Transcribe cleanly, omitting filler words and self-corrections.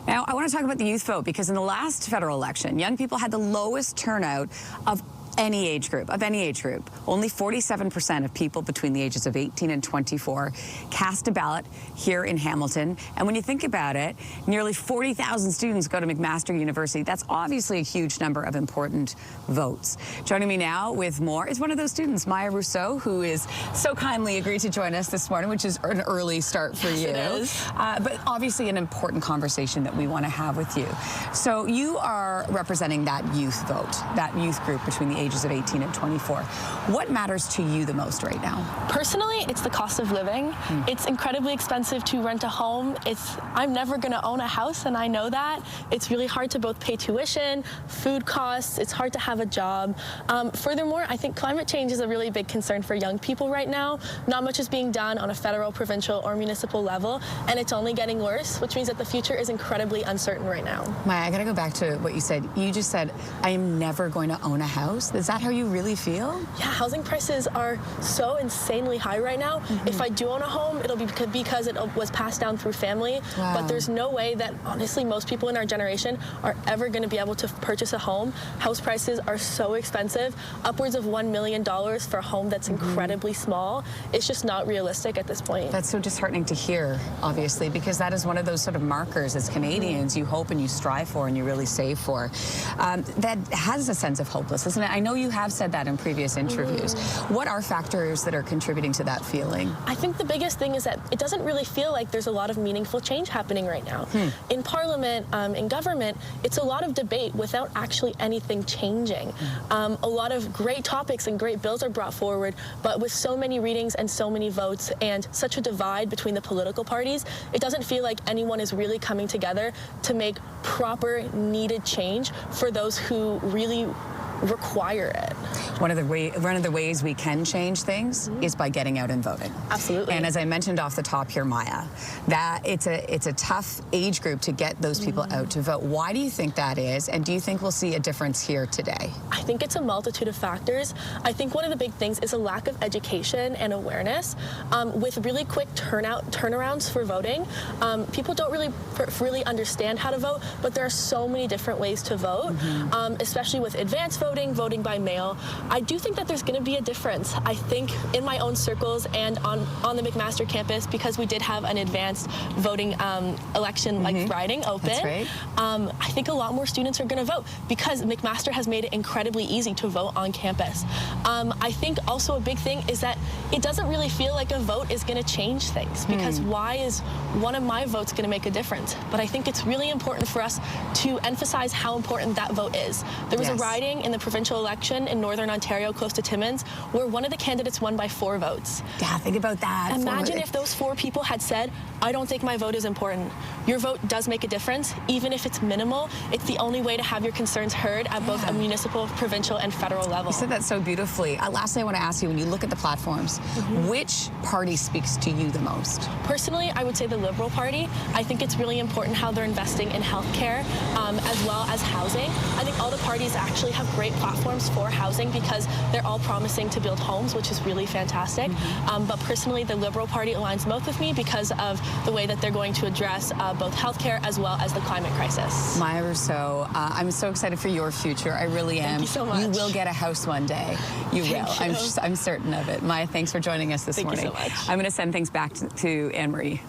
Now, I want to talk about the youth vote because in the last federal election, young people had the lowest turnout of any age group, Only 47% of people between the ages of 18 and 24 cast a ballot here in Hamilton. And when you think about it, nearly 40,000 students go to McMaster University. That's obviously a huge number of important votes. Joining me now with more is one of those students, Maia Rousseau, who is so kindly agreed to join us this morning, which is an early start for you. It is. But obviously an important conversation that we want to have with you. So you are representing that youth vote, that youth group between the ages of 18 and 24. What matters to you the most right now? Personally, it's the cost of living. It's incredibly expensive to rent a home. I'm never going to own a house, and I know that. It's really hard to both pay tuition, food costs. It's hard to have a job. Furthermore, I think climate change is a really big concern for young people right now. Not much is being done on a federal, provincial, or municipal level, and it's only getting worse, which means that the future is incredibly uncertain right now. Maya, I got to go back to what you said. You just said, I am never going to own a house. Is that how you really feel? Yeah, housing prices are so insanely high right now. If I do own a home, it'll be because it was passed down through family. Wow. But there's no way that, honestly, most people in our generation are ever going to be able to purchase a home. House prices are so expensive, upwards of $1 million for a home that's incredibly small. It's just not realistic at this point. That's so disheartening to hear, obviously, because that is one of those sort of markers as Canadians you hope and you strive for and you really save for. That has a sense of hopelessness, isn't it? I know you have said that in previous interviews. What are factors that are contributing to that feeling? I think the biggest thing is that it doesn't really feel like there's a lot of meaningful change happening right now. In Parliament, in government, it's a lot of debate without actually anything changing. A lot of great topics and great bills are brought forward, but with so many readings and so many votes and such a divide between the political parties, it doesn't feel like anyone is really coming together to make proper, needed change for those who really require it. One of the ways we can change things is by getting out and voting. Absolutely. And as I mentioned off the top here, Maya, that it's a tough age group to get those people out to vote. Why do you think that is? And do you think we'll see a difference here today? I think it's a multitude of factors. I think one of the big things is a lack of education and awareness. With really quick turnarounds for voting, people don't really understand how to vote, but there are so many different ways to vote, especially with advanced voting by mail. I do think that there's going to be a difference. I think in my own circles and on the McMaster campus, because we did have an advanced voting election riding open, That's right. I think a lot more students are going to vote because McMaster has made it incredibly easy to vote on campus. I think also a big thing is that it doesn't really feel like a vote is going to change things, because why is one of my votes going to make a difference? But I think it's really important for us to emphasize how important that vote is. There was a riding in the provincial election in Northern Ontario close to Timmins where one of the candidates won by 4 votes. Yeah, think about that. Imagine if those 4 people had said, I don't think my vote is important. Your vote does make a difference, even if it's minimal. It's the only way to have your concerns heard at both a municipal, provincial, and federal level. You said that so beautifully. Lastly, I want to ask you, when you look at the platforms, which party speaks to you the most? Personally, I would say the Liberal Party. I think it's really important how they're investing in healthcare as well as housing. I think all the parties actually have great platforms for housing because they're all promising to build homes, which is really fantastic. But personally, the Liberal Party aligns most with me because of the way that they're going to address both healthcare as well as the climate crisis. Maia Rousseau, I'm so excited for your future. I really am. Thank you so much. You will get a house one day. You will. I'm certain of it. Maia, thanks for joining us this morning. Thank you so much. I'm going to send things back to Anne-Marie.